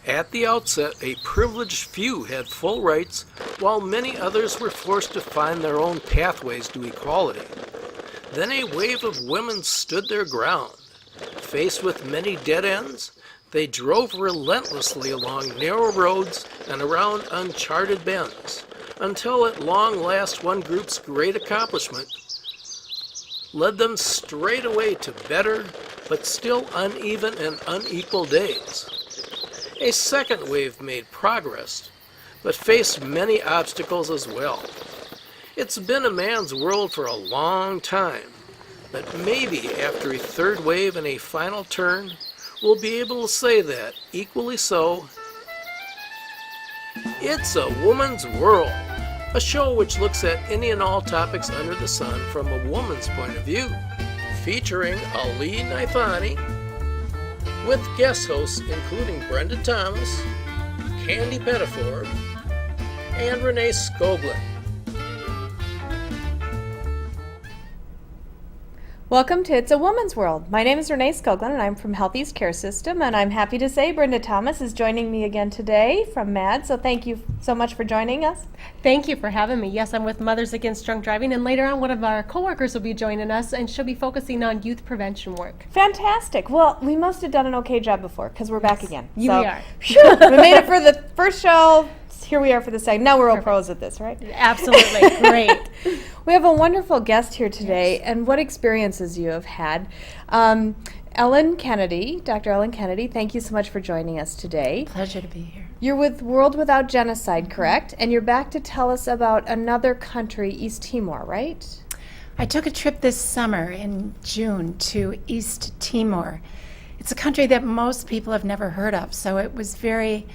At the outset, a privileged few had full rights, while many others were forced to find their own pathways to equality. Then a wave of women stood their ground. Faced with many dead ends, they drove relentlessly along narrow roads and around uncharted bends, until at long last one group's great accomplishment led them straight away to better, but still uneven and unequal days. A second wave made progress, but faced many obstacles as well. It's been a man's world for a long time, but maybe after a third wave and a final turn, we'll be able to say that, equally so, it's a woman's world, a show which looks at any and all topics under the sun from a woman's point of view, featuring Ali Naifani, with guest hosts including Brenda Thomas, Candy Pettiford, and Renee Skoglund. Welcome to It's a Woman's World. My name is Renee Skoglund and I'm from Healthy's Care System, and I'm happy to say Brenda Thomas is joining me again today from MAD, so thank you so much for joining us. Thank you for having me. Yes, I'm with Mothers Against Drunk Driving, and later on one of our coworkers will be joining us, and she'll be focusing on youth prevention work. Fantastic. Well, we must have done an okay job before because we're back again. We are. Phew, we made it for the first show. Here we are for the second. Now we're all pros at this, right? Absolutely. Great. We have a wonderful guest here today, and what experiences you have had. Ellen Kennedy, Dr. Ellen Kennedy, thank you so much for joining us today. Pleasure to be here. You're with World Without Genocide, correct? And you're back to tell us about another country, East Timor, right? I took a trip this summer in June to East Timor. It's a country that most people have never heard of, so it was very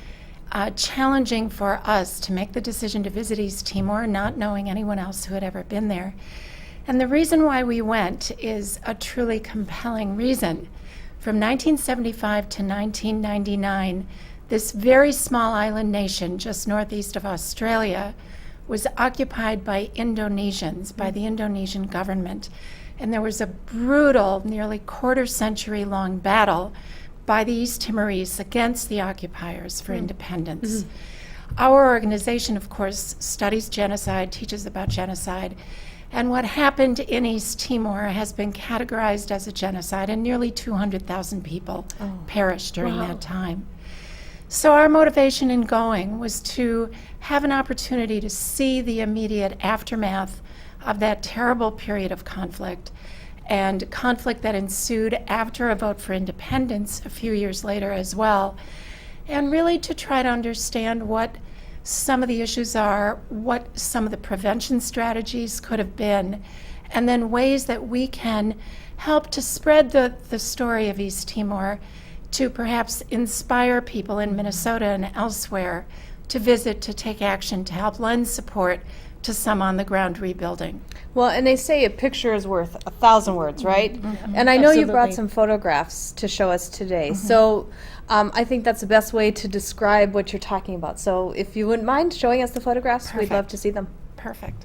challenging for us to make the decision to visit East Timor, not knowing anyone else who had ever been there. And the reason why we went is a truly compelling reason. From 1975 to 1999, this very small island nation just northeast of Australia was occupied by Indonesians, by the Indonesian government. And there was a brutal, nearly quarter-century long battle by the East Timorese against the occupiers for independence. Our organization, of course, studies genocide, teaches about genocide, and what happened in East Timor has been categorized as a genocide, and nearly 200,000 people perished during that time. So our motivation in going was to have an opportunity to see the immediate aftermath of that terrible period of conflict, and conflict that ensued after a vote for independence a few years later as well, and really to try to understand what some of the issues are, what some of the prevention strategies could have been, and then ways that we can help to spread the story of East Timor to perhaps inspire people in Minnesota and elsewhere to visit, to take action, to help lend support to some on-the-ground rebuilding. Well, and they say a picture is worth 1,000 words, right? And I know you brought some photographs to show us today. So I think that's the best way to describe what you're talking about. So if you wouldn't mind showing us the photographs, we'd love to see them. Perfect.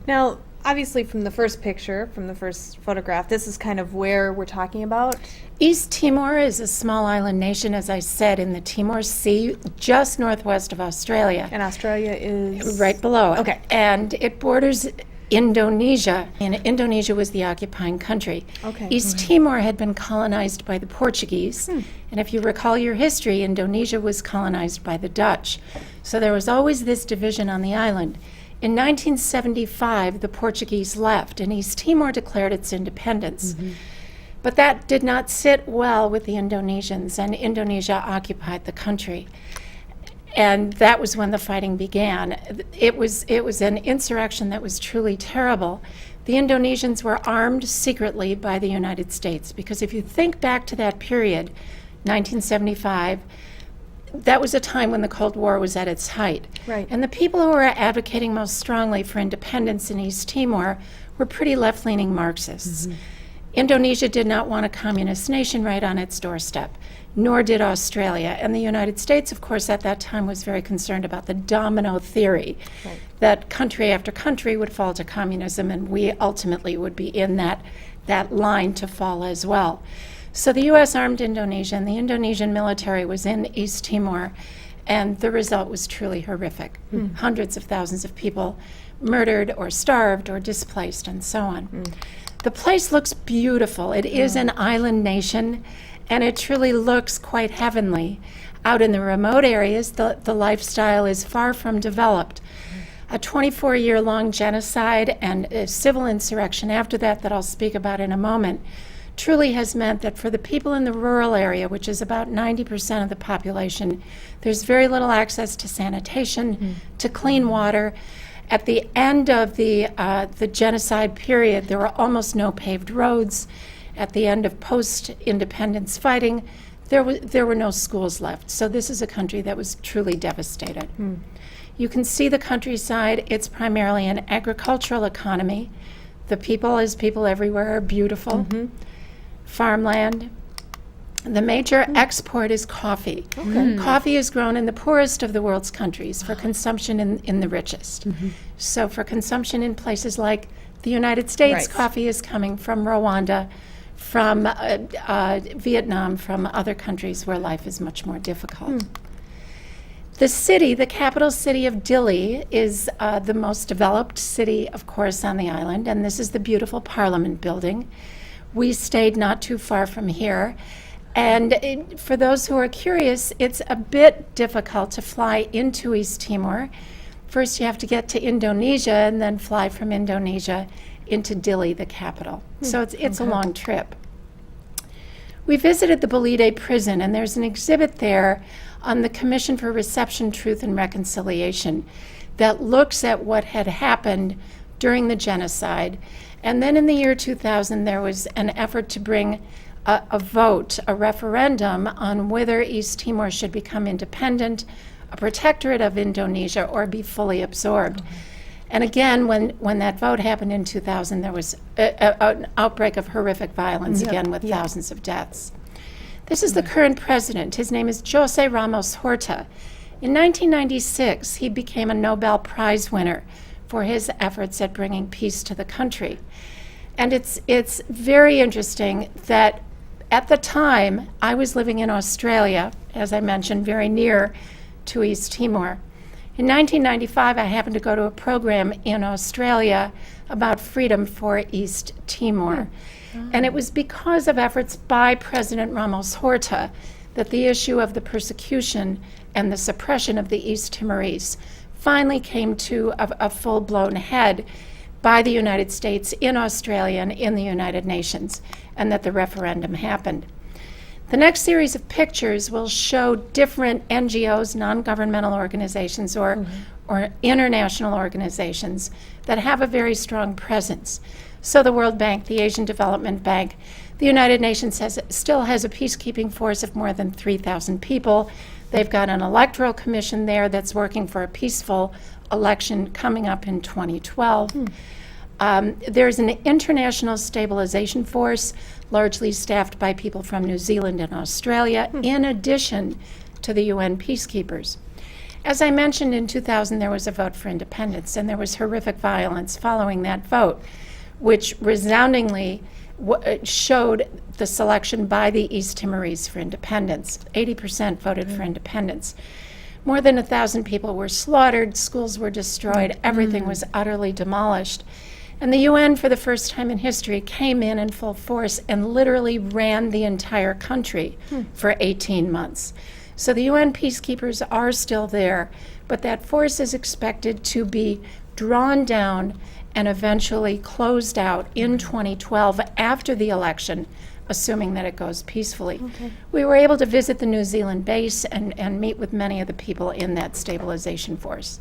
Now, obviously from the first picture, from the first photograph, this is kind of where we're talking about. East Timor is a small island nation, as I said, in the Timor Sea, just northwest of Australia. And Australia is? Right below it. Okay. And it borders Indonesia, and Indonesia was the occupying country. Okay. East Timor had been colonized by the Portuguese, and if you recall your history, Indonesia was colonized by the Dutch. So there was always this division on the island. In 1975, the Portuguese left, and East Timor declared its independence. But that did not sit well with the Indonesians, and Indonesia occupied the country. And that was when the fighting began. It was an insurrection that was truly terrible. The Indonesians were armed secretly by the United States, because if you think back to that period, 1975, that was a time when the Cold War was at its height. Right. And the people who were advocating most strongly for independence in East Timor were pretty left-leaning Marxists. Indonesia did not want a communist nation right on its doorstep, nor did Australia. And the United States, of course, at that time was very concerned about the domino theory, that country after country would fall to communism, and we ultimately would be in that line to fall as well. So the U.S. armed Indonesia, and the Indonesian military was in East Timor, and the result was truly horrific. Hundreds of thousands of people murdered or starved or displaced and so on. The place looks beautiful. It is an island nation, and it truly looks quite heavenly. Out in the remote areas, the lifestyle is far from developed. A 24-year-long genocide and a civil insurrection after that I'll speak about in a moment, truly has meant that for the people in the rural area, which is about 90% of the population, there's very little access to sanitation, to clean water. At the end of the genocide period, there were almost no paved roads. At the end of post-independence fighting, there were no schools left. So this is a country that was truly devastated. You can see the countryside. It's primarily an agricultural economy. The people, as people everywhere, are beautiful. Farmland. The major export is coffee. Coffee is grown in the poorest of the world's countries for consumption in the richest. So for consumption in places like the United States, coffee is coming from Rwanda, from Vietnam, from other countries where life is much more difficult. The city, the capital city of Dili, is the most developed city, of course, on the island, and this is the beautiful Parliament building. We stayed not too far from here. And for those who are curious, it's a bit difficult to fly into East Timor. First, you have to get to Indonesia and then fly from Indonesia into Dili, the capital. So it's a long trip. We visited the Bolide prison, and there's an exhibit there on the Commission for Reception, Truth, and Reconciliation that looks at what had happened during the genocide. And then in the year 2000, there was an effort to bring a vote, a referendum on whether East Timor should become independent, a protectorate of Indonesia, or be fully absorbed. And again, when that vote happened in 2000, there was an outbreak of horrific violence, again with thousands of deaths. This is the current president. His name is Jose Ramos Horta. In 1996, he became a Nobel Prize winner for his efforts at bringing peace to the country. And it's very interesting that at the time, I was living in Australia, as I mentioned, very near to East Timor. In 1995, I happened to go to a program in Australia about freedom for East Timor. And it was because of efforts by President Ramos Horta that the issue of the persecution and the suppression of the East Timorese finally came to a full-blown head by the United States in Australia and in the United Nations, and that the referendum happened. The next series of pictures will show different NGOs, non-governmental organizations, or international organizations that have a very strong presence. So the World Bank, the Asian Development Bank, the United Nations still has a peacekeeping force of more than 3,000 people. They've got an electoral commission there that's working for a peaceful election coming up in 2012. There's an international stabilization force, largely staffed by people from New Zealand and Australia, in addition to the UN peacekeepers. As I mentioned, in 2000, there was a vote for independence, and there was horrific violence following that vote, which resoundingly showed the selection by the East Timorese for independence. 80% voted for independence. More than 1,000 people were slaughtered, schools were destroyed, everything was utterly demolished. And the UN, for the first time in history, came in full force and literally ran the entire country for 18 months. So the UN peacekeepers are still there, but that force is expected to be drawn down and eventually closed out in 2012 after the election, assuming that it goes peacefully. We were able to visit the New Zealand base and meet with many of the people in that stabilization force.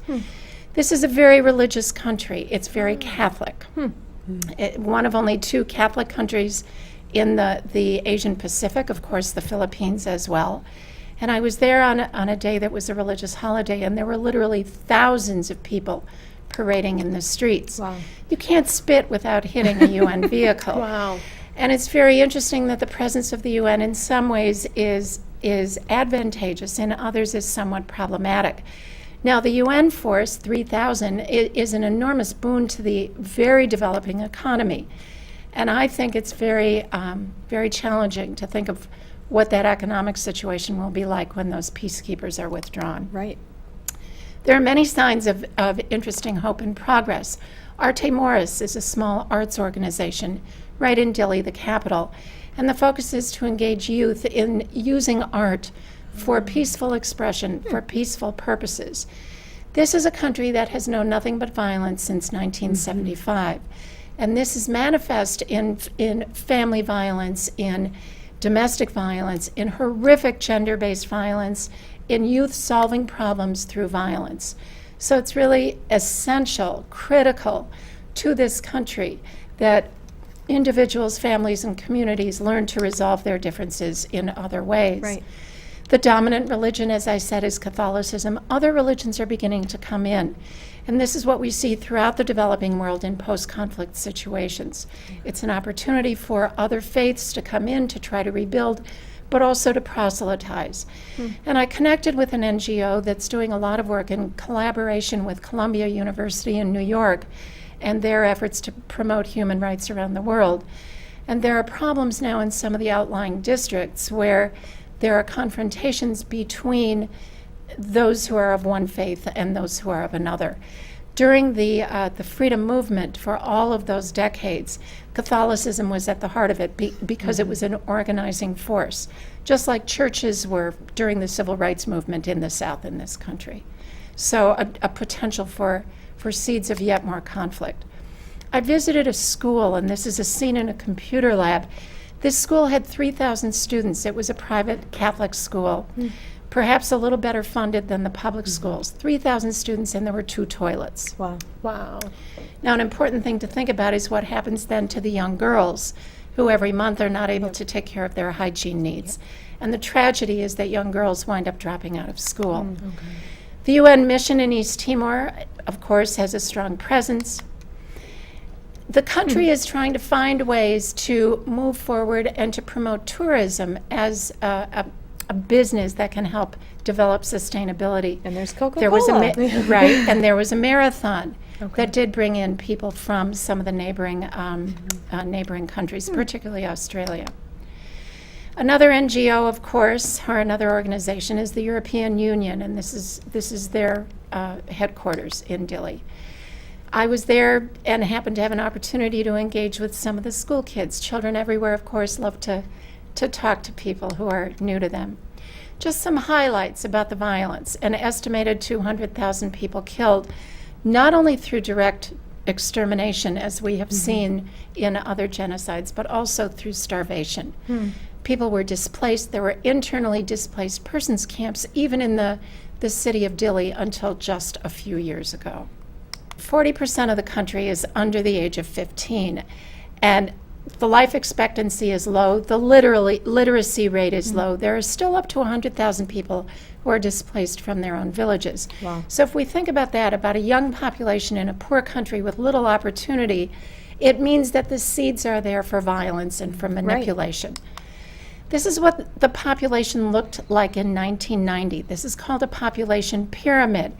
This is a very religious country. It's very Catholic. One of only 2 Catholic countries in the Asian Pacific, of course, the Philippines as well. And I was there on a day that was a religious holiday, and there were literally thousands of people parading in the streets. Wow. You can't spit without hitting a UN vehicle. Wow. And it's very interesting that the presence of the UN in some ways is advantageous, in others is somewhat problematic. Now, the UN force, 3,000, is an enormous boon to the very developing economy. And I think it's very, very challenging to think of what that economic situation will be like when those peacekeepers are withdrawn. Right. There are many signs of interesting hope and progress. Arte Morris is a small arts organization right in Dili, the capital, and the focus is to engage youth in using art for peaceful expression, for peaceful purposes. This is a country that has known nothing but violence since 1975, and this is manifest in family violence, in domestic violence, in horrific gender-based violence, in youth solving problems through violence. So it's really essential, critical to this country that individuals, families, and communities learn to resolve their differences in other ways. Right. The dominant religion, as I said, is Catholicism. Other religions are beginning to come in. And this is what we see throughout the developing world in post-conflict situations. It's an opportunity for other faiths to come in to try to rebuild, but also to proselytize. And I connected with an NGO that's doing a lot of work in collaboration with Columbia University in New York and their efforts to promote human rights around the world. And there are problems now in some of the outlying districts where there are confrontations between those who are of one faith and those who are of another. During the freedom movement for all of those decades, Catholicism was at the heart of it because it was an organizing force, just like churches were during the civil rights movement in the South in this country. So a potential for seeds of yet more conflict. I visited a school, and this is a scene in a computer lab. This school had 3,000 students. It was a private Catholic school, perhaps a little better funded than the public schools. 3,000 students, and there were 2 toilets. Wow. Wow. Now, an important thing to think about is what happens then to the young girls who every month are not able to take care of their hygiene needs. And the tragedy is that young girls wind up dropping out of school. The UN mission in East Timor, of course, has a strong presence. The country is trying to find ways to move forward and to promote tourism as a business that can help develop sustainability. And there's Coca-Cola. There was right, and there was a marathon that did bring in people from some of the neighboring countries, particularly Australia. Another NGO, of course, or another organization, is the European Union, and this is their headquarters in Dili. I was there and happened to have an opportunity to engage with some of the school kids. Children everywhere, of course, love to talk to people who are new to them. Just some highlights about the violence. An estimated 200,000 people killed, not only through direct extermination, as we have seen in other genocides, but also through starvation. People were displaced. There were internally displaced persons camps, even in the city of Dili, until just a few years ago. 40% of the country is under the age of 15, and the life expectancy is low. The literacy rate is low. There are still up to 100,000 people who are displaced from their own villages. Wow. So if we think about that, about a young population in a poor country with little opportunity, it means that the seeds are there for violence and for manipulation. This is what the population looked like in 1990. This is called a population pyramid.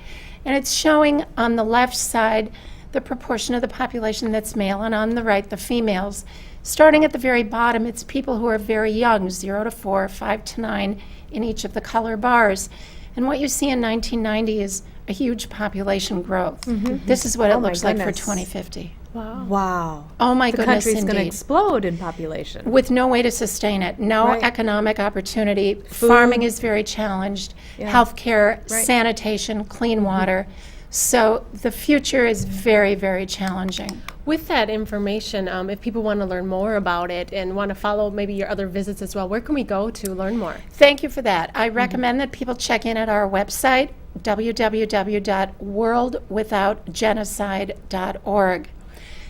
And it's showing on the left side the proportion of the population that's male, and on the right, the females. Starting at the very bottom, it's people who are very young, 0 to 4, 5 to 9, in each of the color bars. And what you see in 1990 is a huge population growth. This is what it Oh my looks like for goodness. 2050. Wow. Oh my The goodness, country's going to indeed. explode in population. With no way to sustain it, no Right. economic opportunity. Farming is very challenged. Yeah. Healthcare, Right. sanitation, clean water. So the future is very, very challenging. With that information, if people want to learn more about it and want to follow maybe your other visits as well, where can we go to learn more? Thank you for that. I recommend that people check in at our website, www.worldwithoutgenocide.org.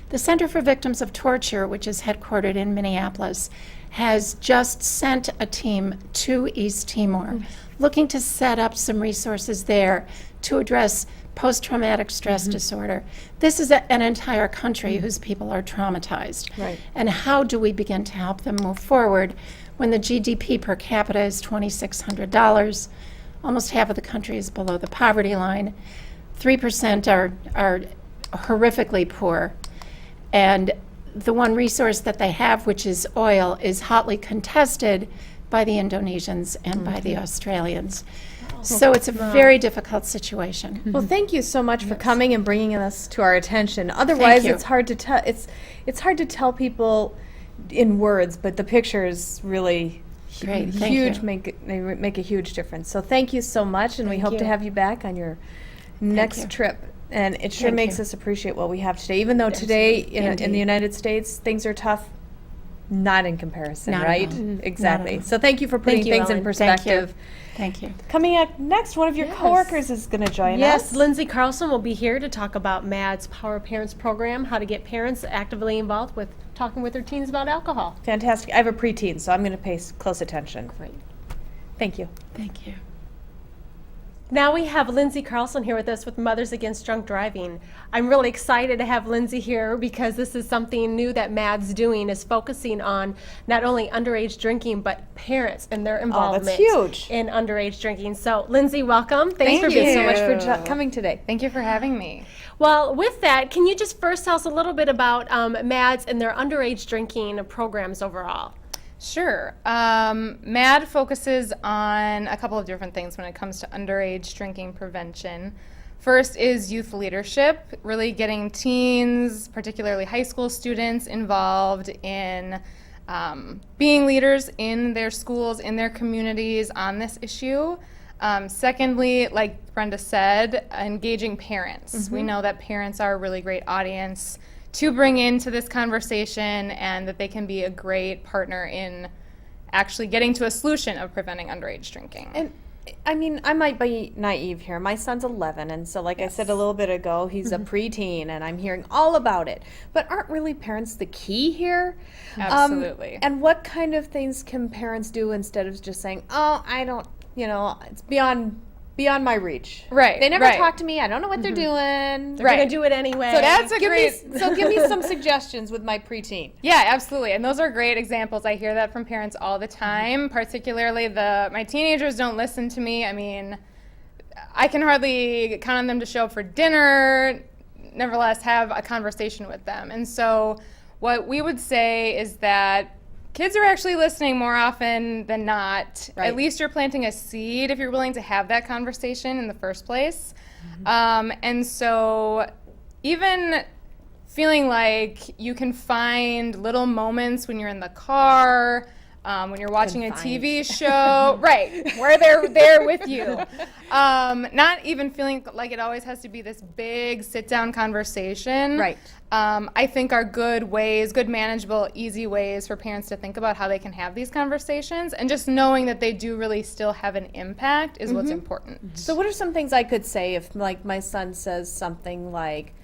The Center for Victims of Torture, which is headquartered in Minneapolis, has just sent a team to East Timor, looking to set up some resources there to address post-traumatic stress disorder. This is an entire country whose people are traumatized. Right. And how do we begin to help them move forward when the GDP per capita is $2,600? Almost half of the country is below the poverty line. 3% are horrifically poor. And the one resource that they have, which is oil, is hotly contested by the Indonesians and by the Australians. So it's a very difficult situation. Well, thank you so much for coming and bringing this to our attention. Otherwise, you. it's hard to tell. It's hard to tell people in words, but the pictures really Great, thank huge you. they make a huge difference. So thank you so much, and we hope to have you back on your next you. trip. And it sure Thank makes you. us appreciate what we have today, even though today in the Indeed. United States things are tough. Not in comparison, Not at right? all. Mhm. Exactly. Not at all. So thank you for putting Thank you, things in Ellen. perspective. Thank you. Coming up next, one of your coworkers is going to join Yes, us. Lindsay Carlson will be here to talk about MAD's Power Parents program, how to get parents actively involved with talking with their teens about alcohol. Fantastic. I have a preteen, so I'm going to pay close attention. Great. Thank you. Thank you. Now we have Lindsay Carlson here with us with Mothers Against Drunk Driving. I'm really excited to have Lindsay here because this is something new that MAD's doing, is focusing on not only underage drinking, but parents and their involvement huge. in underage drinking. So Lindsay, welcome. Thanks for Thank you being so here. much for coming today. Thank you for having me. Well, with that, can you just first tell us a little bit about MAD's and their underage drinking programs overall? Sure. MAD focuses on a couple of different things when it comes to underage drinking prevention. First is youth leadership, really getting teens, particularly high school students, involved in being leaders in their schools, in their communities on this issue. Secondly, like Brenda said, engaging parents. We know that parents are a really great audience to bring into this conversation, and that they can be a great partner in actually getting to a solution of preventing underage drinking. And I mean, I might be naive here. My son's 11, and so like I said a little bit ago, he's a preteen, and I'm hearing all about it. But aren't really parents the key here? Absolutely. And what kind of things can parents do instead of just saying, "Oh, I don't, it's beyond my reach." Right, They never right. talk to me. I don't know what they're doing. They're going to do it anyway. So that's a Give great... me some suggestions with my preteen. Yeah, absolutely. And those are great examples. I hear that from parents all the time, particularly my teenagers don't listen to me. I mean, I can hardly count on them to show up for dinner, nevertheless have a conversation with them. And so what we would say is that kids are actually listening more often than not. Right. At least you're planting a seed if you're willing to have that conversation in the first place. And so even feeling like you can find little moments when you're in the car, when you're watching a TV show, right, where they're there with you. Not even feeling like it always has to be this big sit-down conversation. Right. I think are good ways, good manageable, easy ways for parents to think about how they can have these conversations, and just knowing that they do really still have an impact is what's important. So what are some things I could say if, like, my son says something like,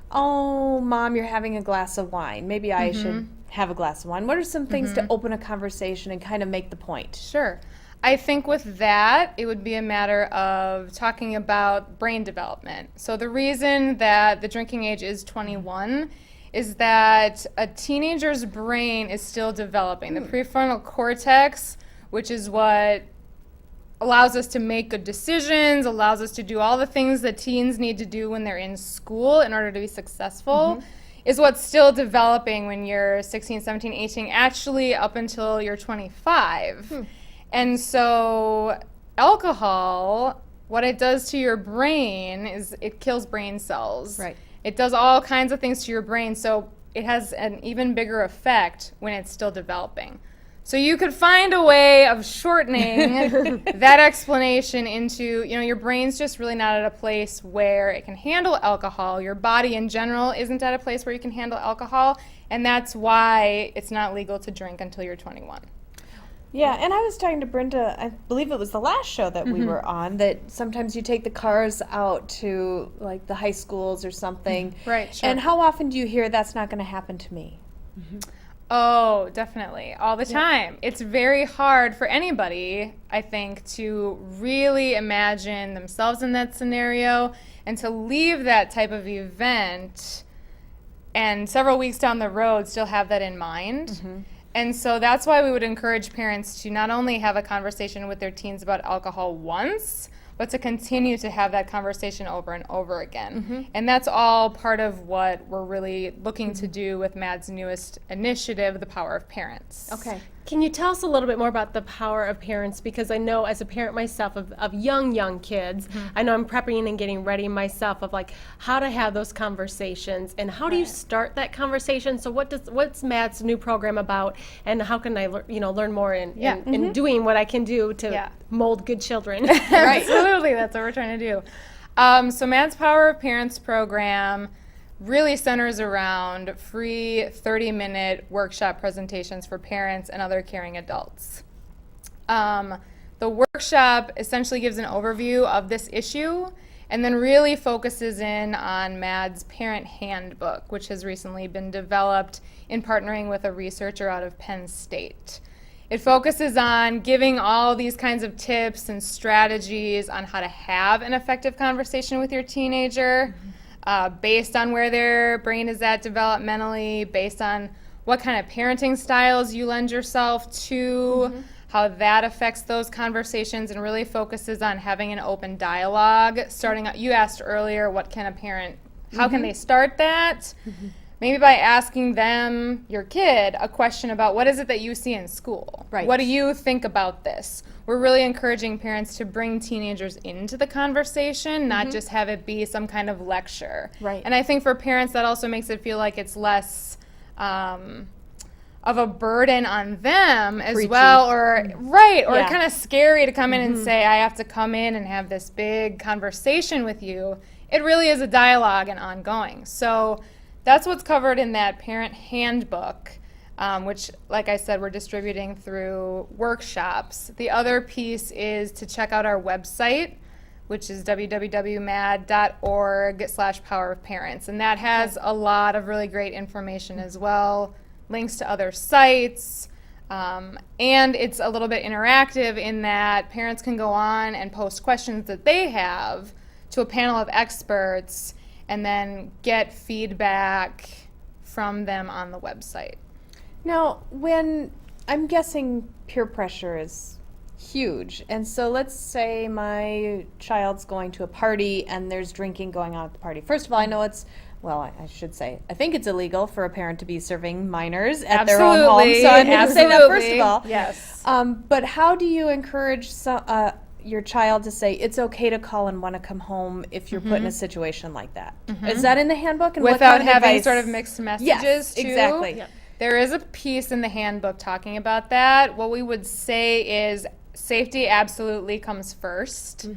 "Oh, Mom, you're having a glass of wine. Maybe I should have a glass of wine." What are some things to open a conversation and kind of make the point? Sure. I think with that, it would be a matter of talking about brain development. So the reason that the drinking age is 21 is that a teenager's brain is still developing. The prefrontal cortex, which is what allows us to make good decisions, allows us to do all the things that teens need to do when they're in school in order to be successful, is what's still developing when you're 16, 17, 18, actually up until you're 25. And so alcohol, what it does to your brain is it kills brain cells. Right. It does all kinds of things to your brain, so it has an even bigger effect when it's still developing. So you could find a way of shortening that explanation into, your brain's just really not at a place where it can handle alcohol. Your body in general isn't at a place where you can handle alcohol, and that's why it's not legal to drink until you're 21. Yeah, and I was talking to Brenda, I believe it was the last show that we were on, that sometimes you take the cars out to, like, the high schools or something. Right, sure. And how often do you hear that's not going to happen to me? Oh, definitely. All the time. It's very hard for anybody, I think, to really imagine themselves in that scenario and to leave that type of event and several weeks down the road still have that in mind. And so that's why we would encourage parents to not only have a conversation with their teens about alcohol once, but to continue to have that conversation over and over again. And that's all part of what we're really looking to do with MAD's newest initiative, The Power of Parents. Okay. Can you tell us a little bit more about the power of parents? Because I know as a parent myself of young kids, I know I'm prepping and getting ready myself of like how to have those conversations and how do you start that conversation? So what's Matt's new program about, and how can I learn more in doing what I can do to mold good children? Absolutely, that's what we're trying to do. So Matt's Power of Parents program really centers around free 30-minute workshop presentations for parents and other caring adults. The workshop essentially gives an overview of this issue and then really focuses in on MAD's Parent Handbook, which has recently been developed in partnering with a researcher out of Penn State. It focuses on giving all these kinds of tips and strategies on how to have an effective conversation with your teenager, based on where their brain is at developmentally, based on what kind of parenting styles you lend yourself to, how that affects those conversations, and really focuses on having an open dialogue. You asked earlier, what can a parent, how can they start that? Maybe by asking them, your kid, a question about what is it that you see in school? Right. What do you think about this? We're really encouraging parents to bring teenagers into the conversation, not just have it be some kind of lecture. Right. And I think for parents that also makes it feel like it's less of a burden on them as well, or kind of scary to come in and say, I have to come in and have this big conversation with you. It really is a dialogue and ongoing. So that's what's covered in that Parent Handbook, which, like I said, we're distributing through workshops. The other piece is to check out our website, which is www.mad.org/powerofparents. And that has a lot of really great information as well, links to other sites, and it's a little bit interactive in that parents can go on and post questions that they have to a panel of experts and then get feedback from them on the website. Now, I'm guessing peer pressure is huge, and so let's say my child's going to a party and there's drinking going on at the party. First of all, I know I should say, I think it's illegal for a parent to be serving minors at their own home, so I need to say that first of all. Yes. But how do you encourage your child to say it's okay to call and want to come home if you're put in a situation like that? Is that in the handbook? And without what kind of having advice? sort of mixed messages, Yes, too? exactly. Yep. There is a piece in the handbook talking about that. What we would say is safety absolutely comes first.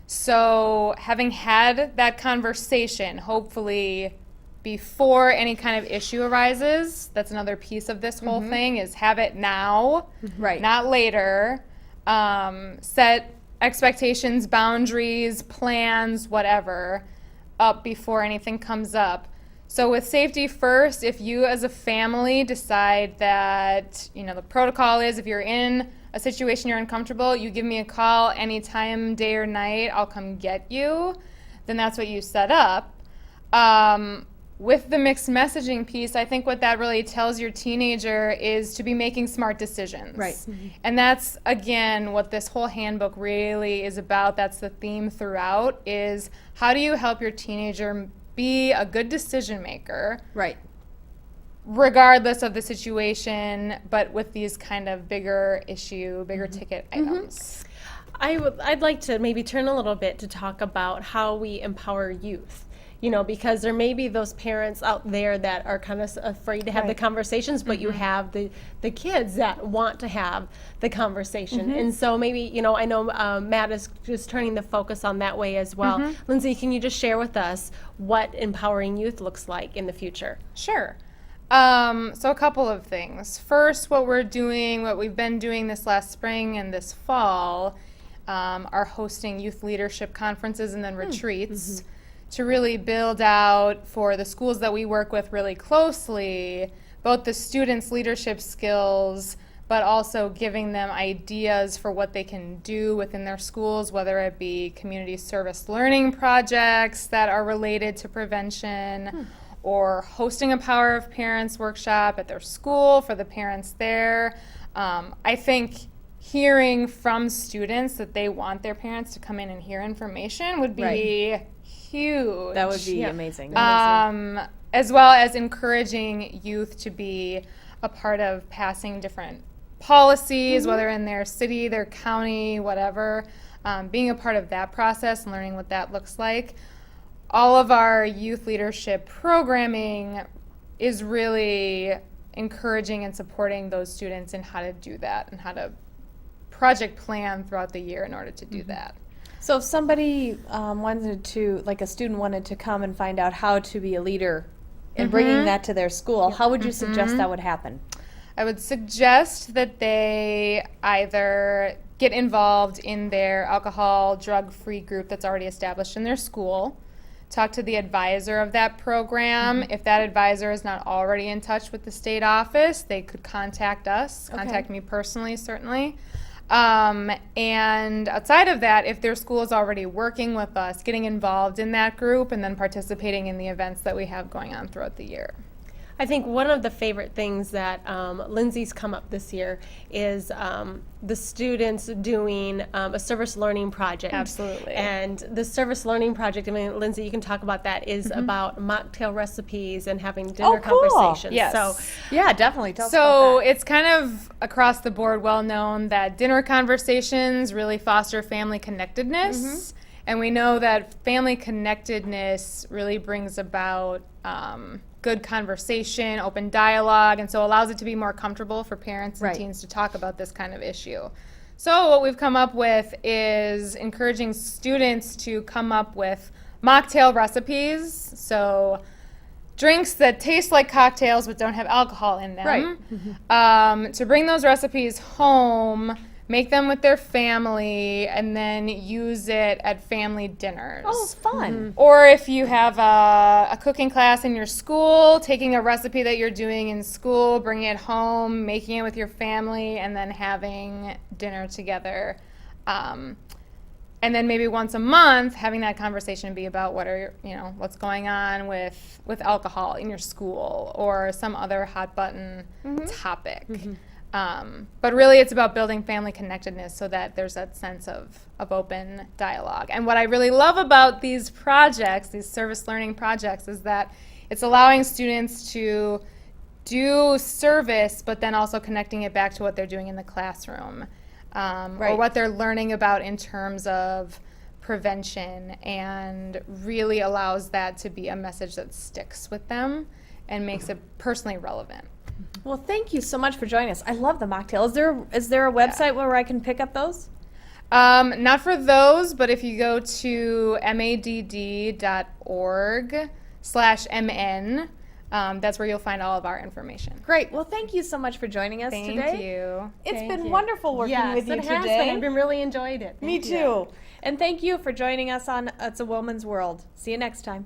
So having had that conversation, hopefully before any kind of issue arises, that's another piece of this whole thing, is have it now, not later. Set expectations, boundaries, plans, whatever, up before anything comes up. So with safety first, if you as a family decide that, the protocol is if you're in a situation you're uncomfortable, you give me a call anytime, day or night, I'll come get you, then that's what you set up. With the mixed messaging piece, I think what that really tells your teenager is to be making smart decisions. Right. And that's, again, what this whole handbook really is about. That's the theme throughout, is how do you help your teenager be a good decision maker, Right. regardless of the situation, but with these kind of bigger ticket items. I'd like to maybe turn a little bit to talk about how we empower youth. Because there may be those parents out there that are kind of afraid to have the conversations, but you have the kids that want to have the conversation. And so maybe, I know Matt is just turning the focus on that way as well. Lindsay, can you just share with us what empowering youth looks like in the future? Sure. So a couple of things. First, what we've been doing this last spring and this fall, are hosting youth leadership conferences and then retreats. To really build out for the schools that we work with really closely, both the students' leadership skills, but also giving them ideas for what they can do within their schools, whether it be community service learning projects that are related to prevention, or hosting a Power of Parents workshop at their school for the parents there. I think hearing from students that they want their parents to come in and hear information would be huge. That would be amazing. As well as encouraging youth to be a part of passing different policies, whether in their city, their county, whatever, being a part of that process and learning what that looks like. All of our youth leadership programming is really encouraging and supporting those students in how to do that and how to project plan throughout the year in order to do that. So if somebody wanted to, like a student wanted to come and find out how to be a leader and bringing that to their school, how would you suggest that would happen? I would suggest that they either get involved in their alcohol, drug-free group that's already established in their school, talk to the advisor of that program. If that advisor is not already in touch with the state office, they could contact us, contact me personally, certainly. And outside of that, if their school is already working with us, getting involved in that group and then participating in the events that we have going on throughout the year. I think one of the favorite things that Lindsay's come up this year is the students doing a service learning project. Absolutely. And the service learning project, I mean, Lindsay, you can talk about that, is about mocktail recipes and having dinner conversations. Yes. So, Yeah, definitely. Tell us So about that. it's kind of across the board well known that dinner conversations really foster family connectedness. And we know that family connectedness really brings about good conversation, open dialogue, and so allows it to be more comfortable for parents and teens to talk about this kind of issue. So what we've come up with is encouraging students to come up with mocktail recipes, so drinks that taste like cocktails but don't have alcohol in them. To bring those recipes home, make them with their family, and then use it at family dinners. Oh, fun. Or if you have a cooking class in your school, taking a recipe that you're doing in school, bringing it home, making it with your family, and then having dinner together. And then maybe once a month, having that conversation be about what's going on with alcohol in your school or some other hot button topic. But really it's about building family connectedness so that there's that sense of open dialogue. And what I really love about these projects, these service learning projects, is that it's allowing students to do service, but then also connecting it back to what they're doing in the classroom, or what they're learning about in terms of prevention, and really allows that to be a message that sticks with them and makes it personally relevant. Well, thank you so much for joining us. I love the mocktail. Is there a website where I can pick up those? Not for those, but if you go to madd.org/mn, that's where you'll find all of our information. Great. Well, thank you so much for joining us today. Thank you. It's been wonderful working with you it has today. been. I've been really enjoyed it. Me too. And thank you for joining us on It's a Woman's World. See you next time.